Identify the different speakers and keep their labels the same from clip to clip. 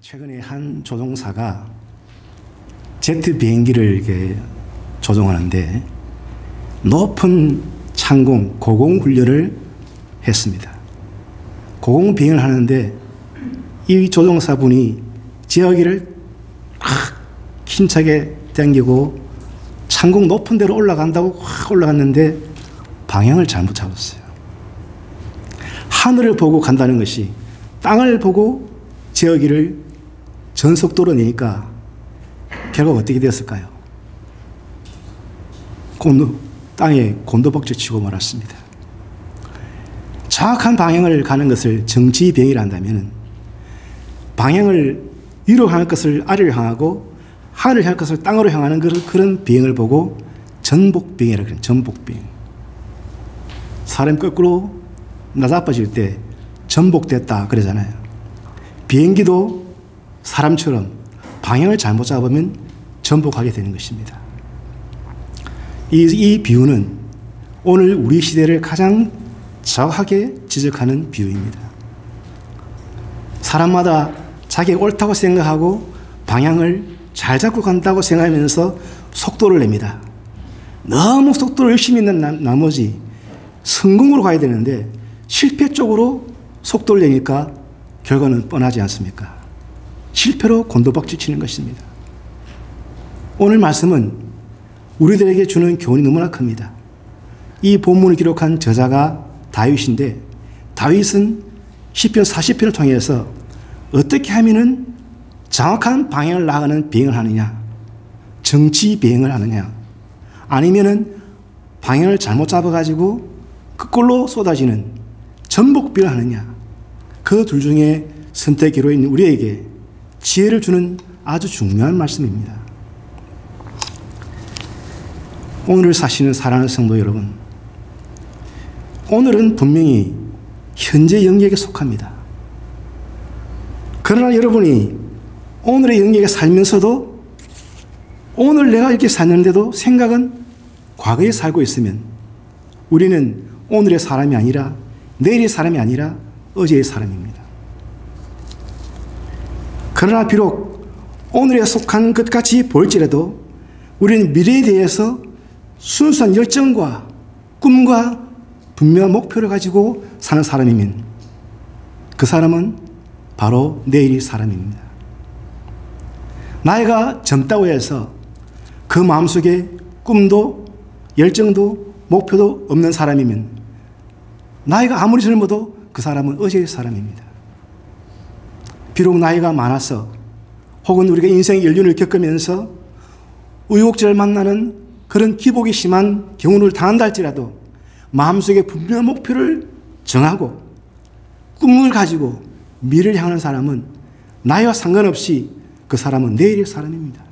Speaker 1: 최근에 한 조종사가 제트 비행기를 이렇게 조종하는데 높은 창공, 고공 훈련을 했습니다. 고공 비행을 하는데 이 조종사분이 제어기를 힘차게 당기고 창공 높은 데로 올라간다고 확 올라갔는데 방향을 잘못 잡았어요. 하늘을 보고 간다는 것이 땅을 보고 제어기를 전속도로 내니까 결국 어떻게 되었을까요? 땅에 곤두박질 치고 말았습니다. 정확한 방향을 가는 것을 정지 비행이라 한다면 방향을 위로 향할 것을 아래로 향하고 하늘을 향할 것을 땅으로 향하는 그런 비행을 보고 전복 비행이라고 해요. 전복 비행. 사람 거꾸로 나자빠질 때 전복됐다 그러잖아요. 비행기도 사람처럼 방향을 잘못 잡으면 전복하게 되는 것입니다. 이 비유는 오늘 우리 시대를 가장 정확하게 지적하는 비유입니다. 사람마다 자기가 옳다고 생각하고 방향을 잘 잡고 간다고 생각하면서 속도를 냅니다. 너무 속도를 열심히 낸 나머지 성공으로 가야 되는데 실패 쪽으로 속도를 내니까 결과는 뻔하지 않습니까? 실패로 곤두박질 치는 것입니다. 오늘 말씀은 우리들에게 주는 교훈이 너무나 큽니다. 이 본문을 기록한 저자가 다윗인데 다윗은 시편 40편을 통해서 어떻게 하면은 정확한 방향을 나가는 비행을 하느냐, 정치 비행을 하느냐, 아니면은 방향을 잘못 잡아가지고 그꼴로 쏟아지는 전복 비행을 하느냐, 그 둘 중에 선택기로 있는 우리에게 지혜를 주는 아주 중요한 말씀입니다. 오늘을 사시는 사랑하는 성도 여러분, 오늘은 분명히 현재 영역에 속합니다. 그러나 여러분이 오늘의 영역에 살면서도 오늘 내가 이렇게 살는데도 생각은 과거에 살고 있으면 우리는 오늘의 사람이 아니라 내일의 사람이 아니라 어제의 사람입니다. 그러나 비록 오늘에 속한 것 같이 보일지라도 우리는 미래에 대해서 순수한 열정과 꿈과 분명한 목표를 가지고 사는 사람이면 그 사람은 바로 내일의 사람입니다. 나이가 젊다고 해서 그 마음속에 꿈도 열정도 목표도 없는 사람이면 나이가 아무리 젊어도 그 사람은 어제의 사람입니다. 비록 나이가 많아서 혹은 우리가 인생의 연륜을 겪으면서 우여곡절을 만나는 그런 기복이 심한 경우를 당한다 할지라도 마음속에 분명한 목표를 정하고 꿈을 가지고 미래를 향하는 사람은 나이와 상관없이 그 사람은 내일의 사람입니다.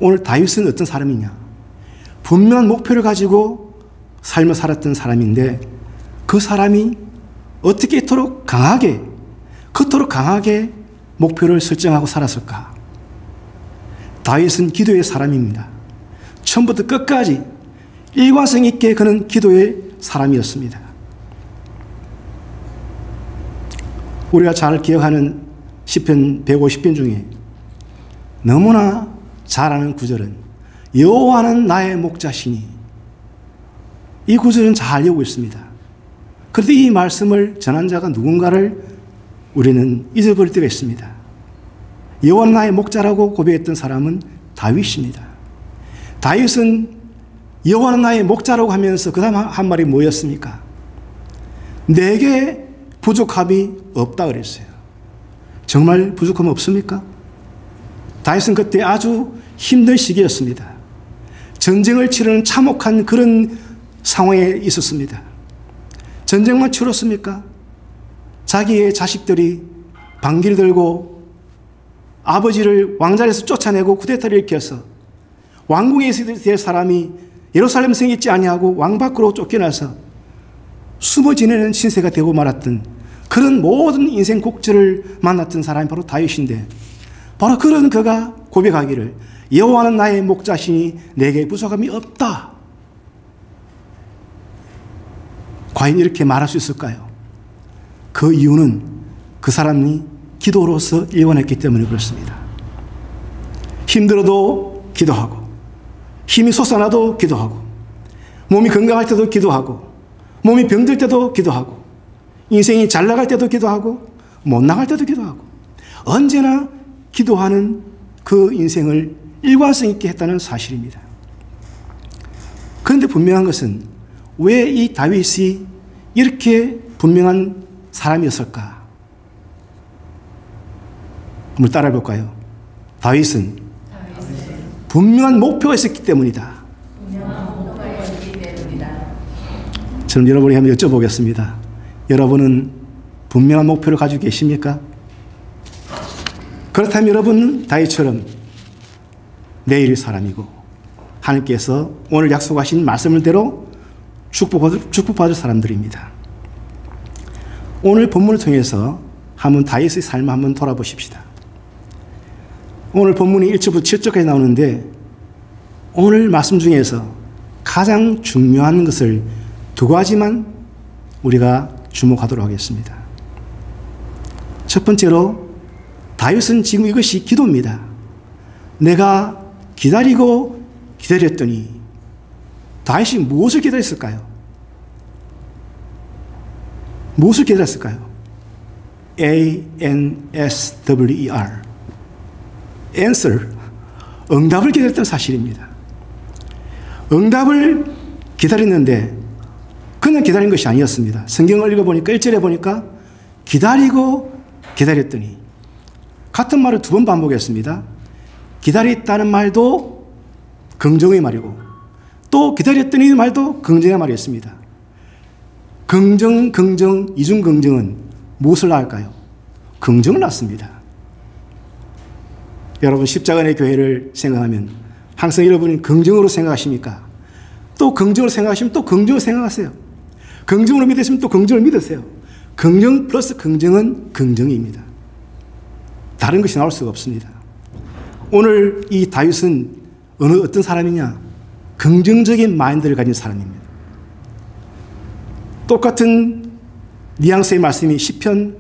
Speaker 1: 오늘 다윗은 어떤 사람이냐? 분명한 목표를 가지고 삶을 살았던 사람인데 그 사람이 어떻게 그토록 강하게 목표를 설정하고 살았을까? 다윗은 기도의 사람입니다. 처음부터 끝까지 일관성 있게 그는 기도의 사람이었습니다. 우리가 잘 기억하는 시편 150편 중에 너무나 잘 아는 구절은 여호와는 나의 목자시니, 이 구절은 잘 외우고 있습니다. 그런데 이 말씀을 전한 자가 누군가를 우리는 잊어버릴 때가 있습니다. 여호와는 나의 목자라고 고백했던 사람은 다윗입니다. 다윗은 여호와는 나의 목자라고 하면서 그 다음 한 말이 뭐였습니까? 내게 부족함이 없다 그랬어요. 정말 부족함 없습니까? 다윗은 그때 아주 힘든 시기였습니다. 전쟁을 치르는 참혹한 그런 상황에 있었습니다. 전쟁만 치렀습니까? 자기의 자식들이 방귀를 들고 아버지를 왕자리에서 쫓아내고 쿠데타를 일으켜서 왕궁에 있어야 될 사람이 예루살렘 생기지 아니하고 왕 밖으로 쫓겨나서 숨어 지내는 신세가 되고 말았던 그런 모든 인생 곡절을 만났던 사람이 바로 다윗인데, 바로 그런 그가 고백하기를 여호와는 나의 목자시니 내게 부족함이 없다. 과연 이렇게 말할 수 있을까요? 그 이유는 그 사람이 기도로서 일관했기 때문에 그렇습니다. 힘들어도 기도하고, 힘이 솟아나도 기도하고, 몸이 건강할 때도 기도하고, 몸이 병들 때도 기도하고, 인생이 잘 나갈 때도 기도하고, 못 나갈 때도 기도하고, 언제나 기도하는 그 인생을 일관성 있게 했다는 사실입니다. 그런데 분명한 것은 왜 이 다윗이 이렇게 분명한 사람이었을까? 한번 따라해 볼까요? 다윗은 분명한 목표가 있었기 때문이다. 저는 여러분이 한번 여쭤보겠습니다. 여러분은 분명한 목표를 가지고 계십니까? 그렇다면 여러분은 다윗처럼 내일의 사람이고 하나님께서 오늘 약속하신 말씀을대로 축복받을 사람들입니다. 오늘 본문을 통해서 한번 다윗의 삶을 한번 돌아보십시다. 오늘 본문이 1절부터 7절까지 나오는데 오늘 말씀 중에서 가장 중요한 것을 두 가지만 우리가 주목하도록 하겠습니다. 첫 번째로 다윗은 지금 이것이 기도입니다. 내가 기다리고 기다렸더니 다윗이 무엇을 기다렸을까요? 무엇을 기다렸을까요? A-N-S-W-E-R answer, 응답을 기다렸던 사실입니다. 응답을 기다렸는데 그냥 기다린 것이 아니었습니다. 성경을 읽어보니까 1절에 보니까 기다리고 기다렸더니 같은 말을 두 번 반복했습니다. 기다렸다는 말도 긍정의 말이고 또 기다렸더니 말도 긍정의 말이었습니다. 긍정, 이중 긍정은 무엇을 낳을까요? 긍정을 낳습니다. 여러분 십자가의 교회를 생각하면 항상 여러분이 긍정으로 생각하십니까? 또 긍정으로 생각하시면 또 긍정으로 생각하세요. 긍정으로 믿으시면 또 긍정을 믿으세요. 긍정 플러스 긍정은 긍정입니다. 다른 것이 나올 수가 없습니다. 오늘 이 다윗은 어떤 사람이냐? 긍정적인 마인드를 가진 사람입니다. 똑같은 뉘앙스의 말씀이 시편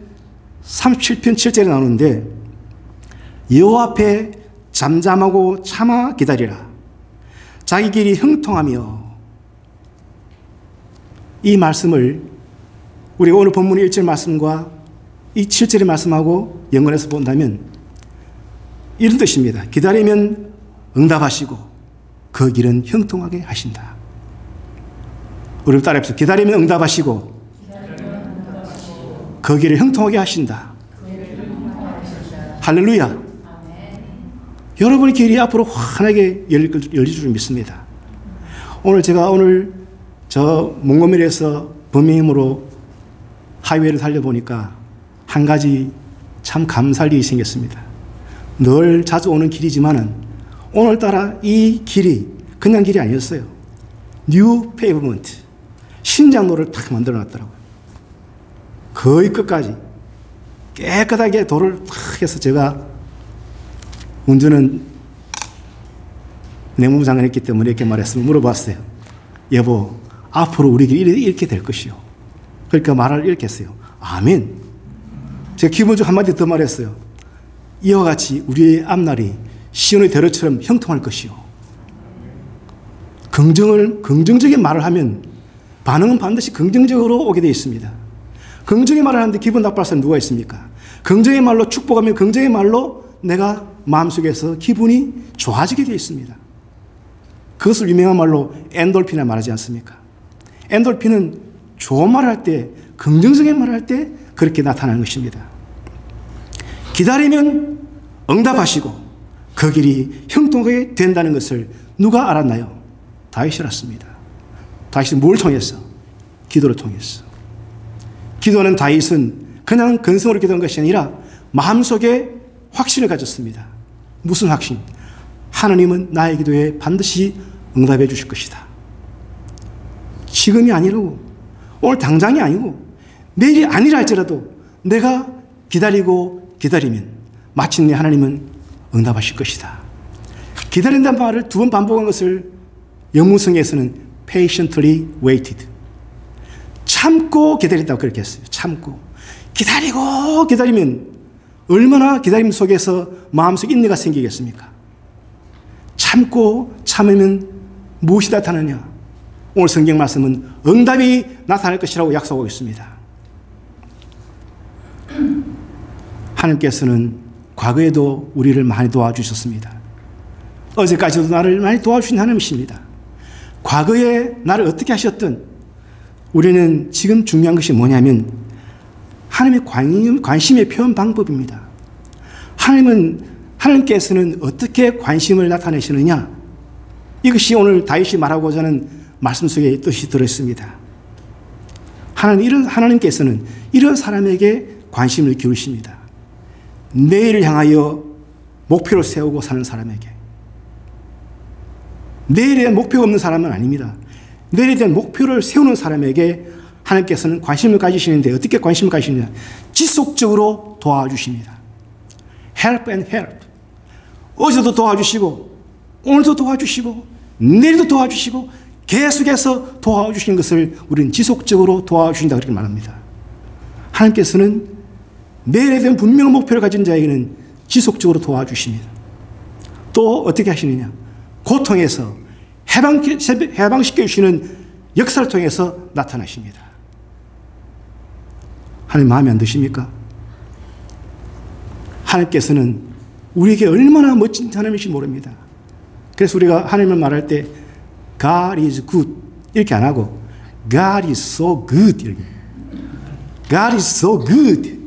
Speaker 1: 37편 7절에 나오는데 여호와 앞에 잠잠하고 참아 기다리라. 자기 길이 형통하며. 이 말씀을 우리가 오늘 본문의 1절 말씀과 이 7절의 말씀하고 연관해서 본다면 이런 뜻입니다. 기다리면 응답하시고 그 길은 형통하게 하신다. 우리 따라해보세요. 기다리면 응답하시고 그 길을 형통하게 하신다. 할렐루야. 여러분의 길이 앞으로 환하게 열릴 줄 믿습니다. 오늘 제가 저 몽고메리에서 버밍엄으로 하이웨이를 달려보니까 한 가지 참 감사할 일이 생겼습니다. 늘 자주 오는 길이지만은 오늘따라 이 길이 그냥 길이 아니었어요. 뉴 페이브먼트, 신장로를 탁 만들어 놨더라고요. 거의 끝까지 깨끗하게 도를 탁 해서 제가 운전은 내무부 장관 했기 때문에 이렇게 말했으면 물어봤어요. 여보, 앞으로 우리 길이 이렇게 될 것이요. 그러니까 말을 이렇게 했어요. 아멘. 제가 기본적으로 한마디 더 말했어요. 이와 같이 우리의 앞날이 시온의 대로처럼 형통할 것이요. 긍정적인 말을 하면 반응은 반드시 긍정적으로 오게 되어 있습니다. 긍정의 말을 하는데 기분 나빠할 사람 누가 있습니까? 긍정의 말로 축복하면 긍정의 말로 내가 마음속에서 기분이 좋아지게 되어 있습니다. 그것을 유명한 말로 엔돌핀이라 말하지 않습니까? 엔돌핀은 좋은 말을 할 때, 긍정적인 말을 할 때 그렇게 나타나는 것입니다. 기다리면 응답하시고 그 길이 형통하게 된다는 것을 누가 알았나요? 다윗이 알았습니다. 다윗은 뭘 통해서? 기도를 통해서. 기도하는 다윗은 그냥 근성으로 기도한 것이 아니라 마음속에 확신을 가졌습니다. 무슨 확신? 하나님은 나의 기도에 반드시 응답해 주실 것이다. 지금이 아니라고, 오늘 당장이 아니고 내일이 아니라 할지라도 내가 기다리고 기다리면 마침내 하나님은 응답하실 것이다. 기다린다는 말을 두 번 반복한 것을 영문성에서는 patiently waited, 참고 기다린다고 그렇게 했어요. 참고 기다리고 기다리면 얼마나 기다림 속에서 마음속 인내가 생기겠습니까? 참고 참으면 무엇이 나타나냐? 오늘 성경 말씀은 응답이 나타날 것이라고 약속하고 있습니다. 하나님께서는 과거에도 우리를 많이 도와주셨습니다. 어제까지도 나를 많이 도와주신 하나님이십니다. 과거에 나를 어떻게 하셨든 우리는 지금 중요한 것이 뭐냐면 하나님의 관심의 표현 방법입니다. 하나님께서는 어떻게 관심을 나타내시느냐? 이것이 오늘 다윗이 말하고자 하는 말씀 속에 뜻이 들어있습니다. 하나님께서는 이런 사람에게 관심을 기울이십니다. 내일을 향하여 목표를 세우고 사는 사람에게. 내일에 대한 목표가 없는 사람은 아닙니다. 내일에 대한 목표를 세우는 사람에게 하나님께서는 관심을 가지시는데 어떻게 관심을 가지시느냐? 지속적으로 도와주십니다. Help and help. 어제도 도와주시고 오늘도 도와주시고 내일도 도와주시고 계속해서 도와주시는 것을 우리는 지속적으로 도와주신다 그렇게 말합니다. 하나님께서는 내일에 대한 분명한 목표를 가진 자에게는 지속적으로 도와주십니다. 또 어떻게 하시느냐? 고통에서 해방시켜 주시는 역사를 통해서 나타나십니다. 하나님 마음에 안 드십니까? 하나님께서는 우리에게 얼마나 멋진 하나님이신지 모릅니다. 그래서 우리가 하나님을 말할 때 God is good 이렇게 안 하고 God is so good 이렇게. God is so good.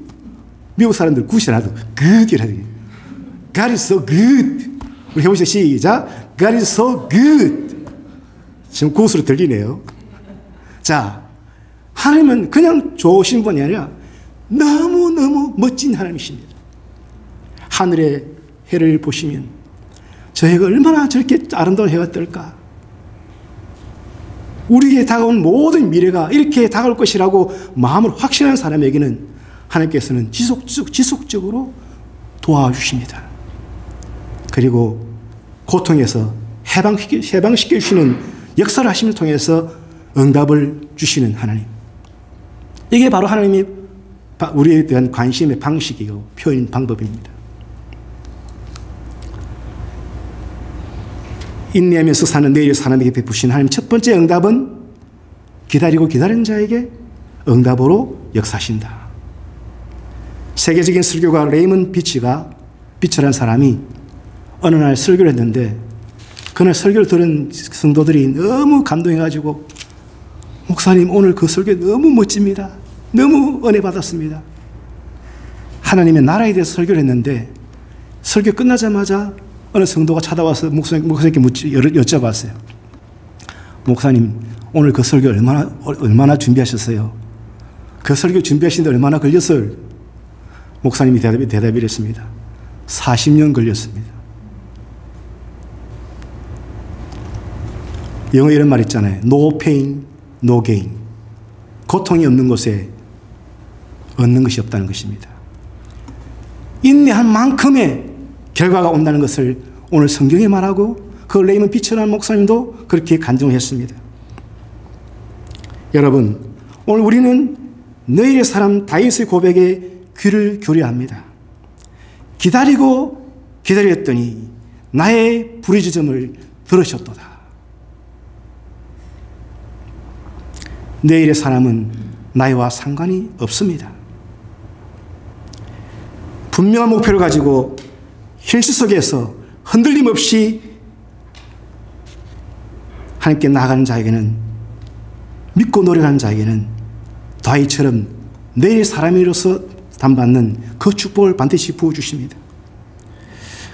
Speaker 1: 미국 사람들 굿이 안 하도 good 이렇게. God is so good. 우리 해보시죠. 시작. God is so good. 지금 굿으로 들리네요. 자, 하나님은 그냥 좋으신 분이 아니라 너무너무 멋진 하나님이십니다. 하늘의 해를 보시면 저 해가 얼마나 저렇게 아름다운 해가 뜰까? 우리에게 다가온 모든 미래가 이렇게 다가올 것이라고 마음을 확신하는 사람에게는 하나님께서는 지속적으로 도와주십니다. 그리고 고통에서 해방시켜 주시는 역사를 하심을 통해서 응답을 주시는 하나님. 이게 바로 하나님이 우리에 대한 관심의 방식이고 표현 방법입니다. 인내하면서 사는 내일의 사람에게 베푸신 하나님 첫 번째 응답은 기다리고 기다린 자에게 응답으로 역사하신다. 세계적인 설교가 레이먼 비치라는 사람이 어느 날 설교를 했는데 그날 설교를 들은 성도들이 너무 감동해가지고 목사님 오늘 그 설교 너무 멋집니다. 너무 은혜 받았습니다. 하나님의 나라에 대해서 설교를 했는데 설교 끝나자마자 어느 성도가 찾아와서 목사님께 여쭤봤어요. 목사님 오늘 그 설교 얼마나 준비하셨어요? 그 설교 준비하시는데 얼마나 걸렸어요? 목사님이 대답을 했습니다. 40년 걸렸습니다. 영어에 이런 말 있잖아요. No pain, no gain. 고통이 없는 곳에 얻는 것이 없다는 것입니다. 인내한 만큼의 결과가 온다는 것을 오늘 성경에 말하고 그 레이먼 비처라는 목사님도 그렇게 간증을 했습니다. 여러분, 오늘 우리는 너희의 사람 다윗의 고백에 귀를 기울여야 합니다. 기다리고 기다렸더니 나의 부르짖음을 들으셨도다. 내일의 사람은 나이와 상관이 없습니다. 분명한 목표를 가지고 현실 속에서 흔들림 없이 하나님께 나아가는 자에게는, 믿고 노력하는 자에게는 다윗처럼 내일의 사람으로서 담받는 그 축복을 반드시 부어주십니다.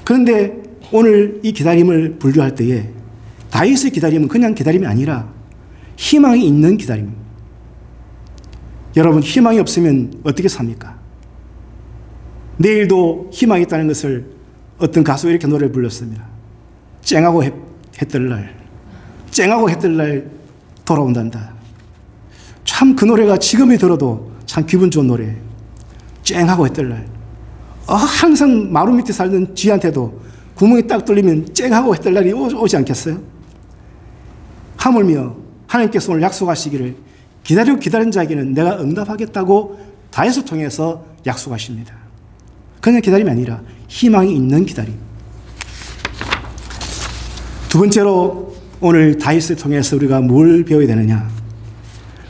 Speaker 1: 그런데 오늘 이 기다림을 분류할 때에 다윗의 기다림은 그냥 기다림이 아니라 희망이 있는 기다림입니다. 여러분, 희망이 없으면 어떻게 삽니까? 내일도 희망이 있다는 것을 어떤 가수가 이렇게 노래를 불렀습니다. 쨍하고 해뜰 날, 쨍하고 해뜰 날 돌아온단다. 참 그 노래가 지금이 들어도 참 기분 좋은 노래예요. 쨍하고 해뜰 날. 항상 마루 밑에 살던 쥐한테도 구멍이 딱 뚫리면 쨍하고 해뜰 날이 오지 않겠어요? 하물며 하나님께서 오늘 약속하시기를 기다린 자에게는 내가 응답하겠다고 다윗을 통해서 약속하십니다. 그냥 기다림이 아니라 희망이 있는 기다림. 두 번째로 오늘 다윗을 통해서 우리가 뭘 배워야 되느냐.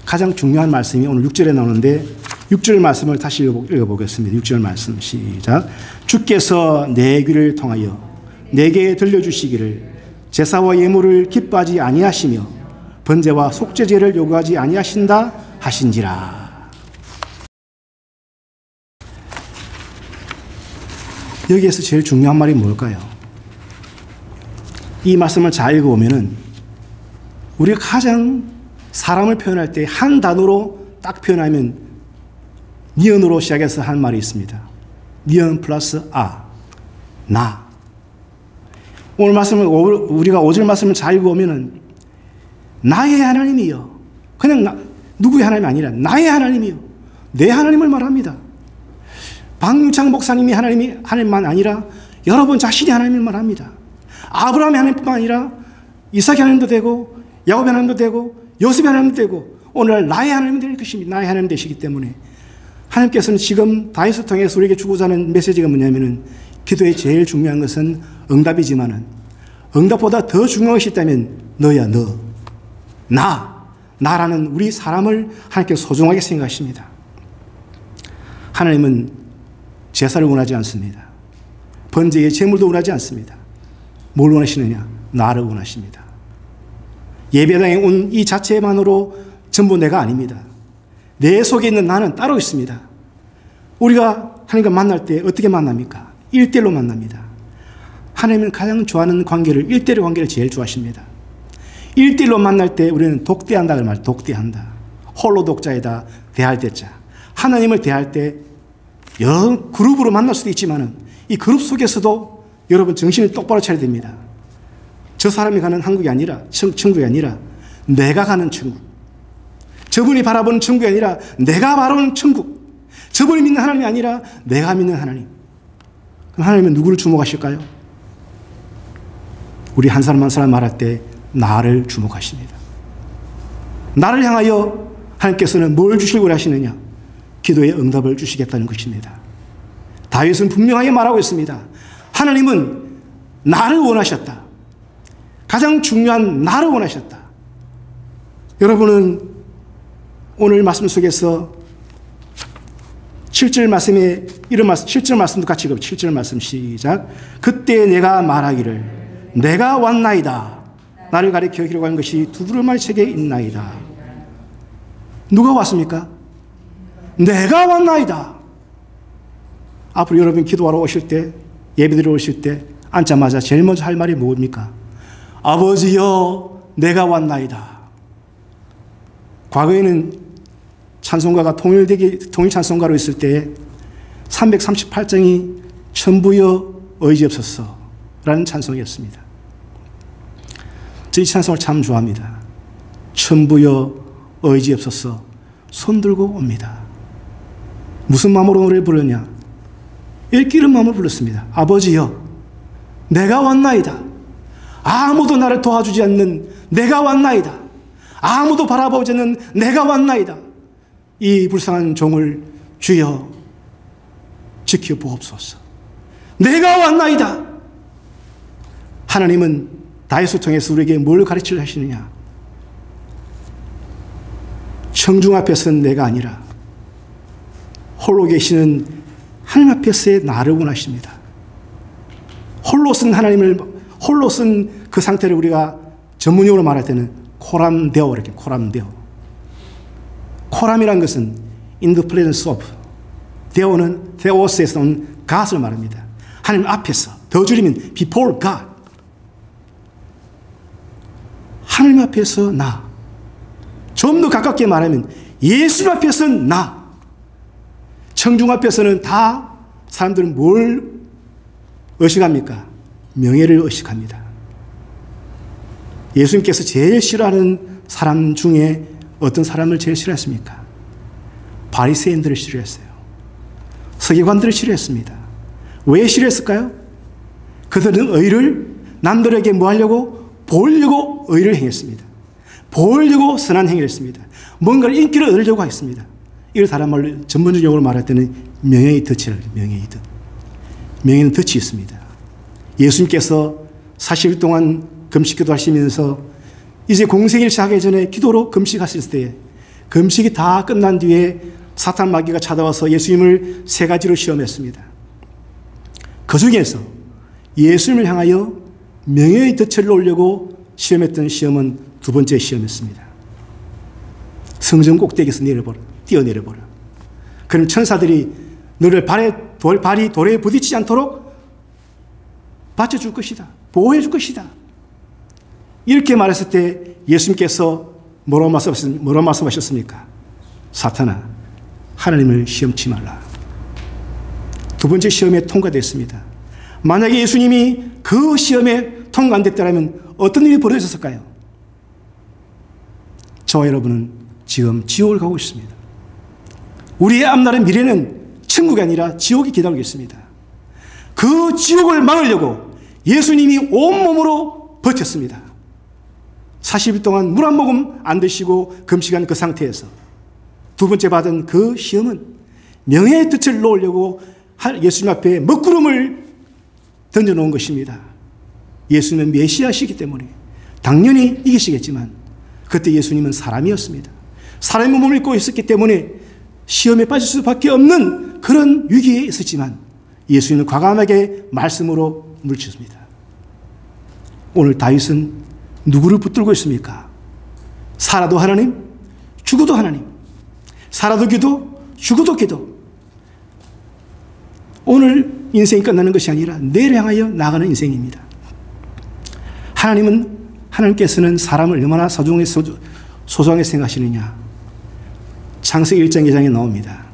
Speaker 1: 가장 중요한 말씀이 오늘 6절에 나오는데 6절 말씀을 다시 읽어보겠습니다. 6절 말씀 시작. 주께서 내 귀를 통하여 내게 들려주시기를 제사와 예물을 기뻐하지 아니하시며 번제와 속죄제를 요구하지 아니하신다 하신지라. 여기에서 제일 중요한 말이 뭘까요? 이 말씀을 잘 읽어보면은 우리가 가장 사람을 표현할 때 한 단어로 딱 표현하면 니은으로 시작해서 한 말이 있습니다. 니은 플러스 나. 오늘 말씀을 우리가 5절 말씀을 잘 읽어보면은 나의 하나님이요. 그냥 누구의 하나님이 아니라 나의 하나님이요. 내 하나님을 말합니다. 박유창 목사님이 하나님만 아니라 여러분 자신이 하나님을 말합니다. 아브라함의 하나님뿐만 아니라 이삭의 하나님도 되고 야곱의 하나님도 되고 요셉의 하나님도 되고 오늘날 나의 하나님이 될 것입니다. 나의 하나님 되시기 때문에 하나님께서는 지금 다윗을 통해서 우리에게 주고자 하는 메시지가 뭐냐면은 기도의 제일 중요한 것은 응답이지만은 응답보다 더 중요한 것이 있다면 너야 너. 나라는 우리 사람을 하나님께서 소중하게 생각하십니다. 하나님은 제사를 원하지 않습니다. 번제의 제물도 원하지 않습니다. 뭘 원하시느냐? 나를 원하십니다. 예배당에 온 이 자체만으로 전부 내가 아닙니다. 내 속에 있는 나는 따로 있습니다. 우리가 하나님과 만날 때 어떻게 만납니까? 1대1로 만납니다. 하나님은 가장 좋아하는 관계를 1대1 관계를 제일 좋아하십니다. 1대1로 만날 때 우리는 독대한다는 말, 독대한다. 홀로 독자이다, 대할 때자. 하나님을 대할 때 여러 그룹으로 만날 수도 있지만은 이 그룹 속에서도 여러분 정신을 똑바로 차려야 됩니다. 저 사람이 가는 한국이 아니라, 천국이 아니라 내가 가는 천국. 저분이 바라보는 천국이 아니라 내가 바라보는 천국. 저분이 믿는 하나님이 아니라 내가 믿는 하나님. 그럼 하나님은 누구를 주목하실까요? 우리 한 사람 한 사람 말할 때 나를 주목하십니다. 나를 향하여 하나님께서는 뭘 주시려고 하시느냐? 기도의 응답을 주시겠다는 것입니다. 다윗은 분명하게 말하고 있습니다. 하나님은 나를 원하셨다. 가장 중요한 나를 원하셨다. 여러분은 오늘 말씀 속에서 7절 말씀에 이런 말씀, 7절 말씀도 같이 읽어. 7절 말씀 시작. 그때 내가 말하기를 내가 왔나이다. 나를 가리켜 기록한 것이 두루마리 책에 있나이다. 누가 왔습니까? 내가 왔나이다. 앞으로 여러분 기도하러 오실 때, 예배드리러 오실 때 앉자마자 제일 먼저 할 말이 뭡니까? 아버지여 내가 왔나이다. 과거에는 찬송가가 통일 찬송가로 있을 때 338장이 천부여 의지없소서 라는 찬송이었습니다. 저 이 찬송을 참 좋아합니다. 천부여 의지없소서 손들고 옵니다. 무슨 마음으로 노래를 부르냐? 일기는 마음으로 불렀습니다. 아버지여 내가 왔나이다. 아무도 나를 도와주지 않는 내가 왔나이다. 아무도 바라보지 않는 내가 왔나이다. 이 불쌍한 종을 주여 지켜보옵소서. 내가 왔나이다. 하나님은 다윗을 통해서 우리에게 뭘 가르치려 하시느냐? 청중 앞에서는 내가 아니라 홀로 계시는 하나님 앞에서의 나를 원하십니다. 홀로 쓴 그 상태를 우리가 전문용어로 말할 때는 코람데오 이렇게 코람데오. 코람이란 것은 in the presence of, 데오는 데오스에서 온 God을 말합니다. 하나님 앞에서, 더 줄이면 before God. 하나님 앞에서 나. 좀 더 가깝게 말하면 예수 앞에서는 나. 청중 앞에서는 다 사람들은 뭘 의식합니까? 명예를 의식합니다. 예수님께서 제일 싫어하는 사람 중에 어떤 사람을 제일 싫어했습니까? 바리새인들을 싫어했어요. 서기관들을 싫어했습니다. 왜 싫어했을까요? 그들은 의를 남들에게 뭐 하려고? 보이려고 의를 행했습니다. 보이려고 선한 행위를 했습니다. 뭔가를 인기를 얻으려고 했습니다. 이걸 다른 말로 전문적으로 말할 때는 명예의 덫이라고 해요. 명예의 덫. 명예는 덫이 있습니다. 예수님께서 40일 동안 금식기도 하시면서 이제 공생일 시작하기 전에 기도로 금식하실 때에 금식이 다 끝난 뒤에 사탄 마귀가 찾아와서 예수님을 세 가지로 시험했습니다. 그 중에서 예수님을 향하여 명예의 덫을 놓으려고 시험했던 시험은 두 번째 시험이었습니다. 성전 꼭대기에서 뛰어내려보라. 그럼 천사들이 너를 발이 돌에 부딪히지 않도록 받쳐줄 것이다. 보호해 줄 것이다. 이렇게 말했을 때 예수님께서 뭐라고 말씀하셨습니까? 사탄아, 하나님을 시험치 말라. 두 번째 시험에 통과됐습니다. 만약에 예수님이 그 시험에 통과 안 됐다면 어떤 일이 벌어졌을까요? 저와 여러분은 지금 지옥을 가고 있습니다. 우리의 앞날의 미래는 천국이 아니라 지옥이 기다리고 있습니다. 그 지옥을 막으려고 예수님이 온몸으로 버텼습니다. 40일 동안 물 한 모금 안 드시고 금식한 그 상태에서 두 번째 받은 그 시험은 명예의 덫을 놓으려고 예수님 앞에 먹구름을 던져놓은 것입니다. 예수님은 메시아시기 때문에 당연히 이기시겠지만 그때 예수님은 사람이었습니다. 사람의 몸을 입고 있었기 때문에 시험에 빠질 수밖에 없는 그런 위기에 있었지만 예수님은 과감하게 말씀으로 물리쳤습니다. 오늘 다윗은 누구를 붙들고 있습니까? 살아도 하나님, 죽어도 하나님. 살아도 기도, 죽어도 기도. 오늘 인생이 끝나는 것이 아니라 내일 향하여 나가는 인생입니다. 하나님께서는 사람을 얼마나 소중하게 생각하시느냐. 창세기 1장 2장에 나옵니다.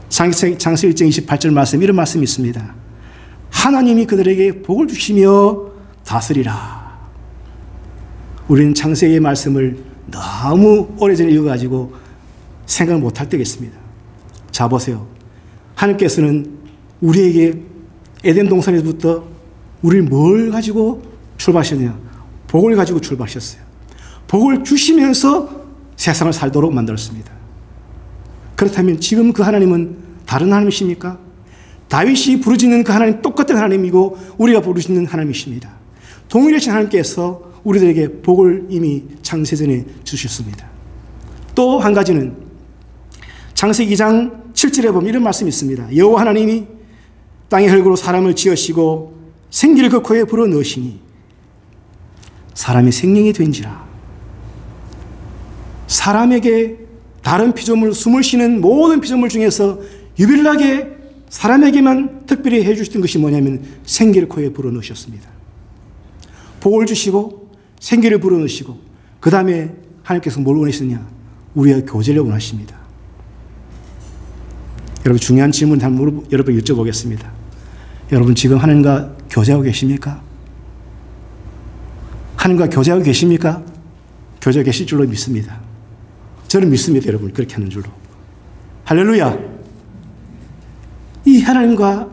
Speaker 1: 창세기 1장 28절 말씀, 이런 말씀이 있습니다. 하나님이 그들에게 복을 주시며 다스리라. 우리는 창세기의 말씀을 너무 오래전에 읽어가지고 생각을 못할 때가 있습니다. 자, 보세요. 하나님께서는 우리에게 에덴 동산에서부터 우리를 뭘 가지고 출발하셨냐? 복을 가지고 출발하셨어요. 복을 주시면서 세상을 살도록 만들었습니다. 그렇다면 지금 그 하나님은 다른 하나님이십니까? 다윗이 부르짖는 그 하나님 똑같은 하나님이고 우리가 부르짖는 하나님이십니다. 동일하신 하나님께서 우리들에게 복을 이미 창세전에 주셨습니다. 또 한 가지는 창세기 2장 7절에 보면 이런 말씀이 있습니다. 여호와 하나님이 땅의 흙으로 사람을 지으시고 생기를 그 코에 불어넣으시니 사람이 생명이 된지라. 사람에게 다른 피조물, 숨을 쉬는 모든 피조물 중에서 유일하게 사람에게만 특별히 해주셨던 것이 뭐냐면 생기를 코에 불어넣으셨습니다. 복을 주시고 생기를 불어넣으시고 그 다음에 하나님께서 뭘 원하시느냐? 우리와 교제를 원하십니다. 여러분, 중요한 질문 여러분 여쭤보겠습니다. 여러분 지금 하나님과 교제하고 계십니까? 하나님과 교제하고 계십니까? 교제하고 계실 줄로 믿습니다. 저는 믿습니다. 여러분 그렇게 하는 줄로. 할렐루야. 이 하나님과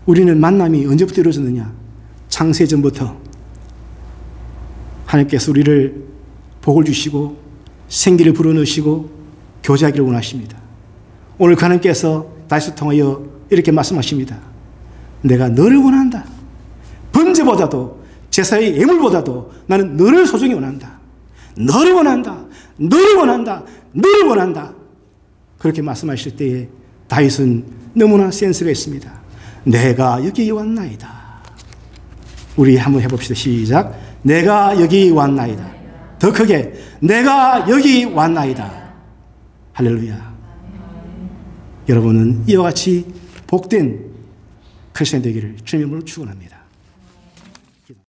Speaker 1: 우리는 만남이 언제부터 이루어졌느냐? 창세전부터 하나님께서 우리를 복을 주시고 생기를 불어넣으시고 교제하기를 원하십니다. 오늘 하나님께서 다윗을 통하여 이렇게 말씀하십니다. 내가 너를 원한다. 번제보다도 제사의 예물보다도 나는 너를 소중히 원한다. 너를 원한다. 너를 원한다. 너를 원한다. 그렇게 말씀하실 때에 다윗은 너무나 센스가 있습니다. 내가 여기 왔나이다. 우리 한번 해봅시다. 시작. 내가 여기 왔나이다. 더 크게. 내가 여기 왔나이다. 할렐루야. 여러분은 이와 같이 복된 크리스찬 되기를 주님의 이름으로 축원합니다.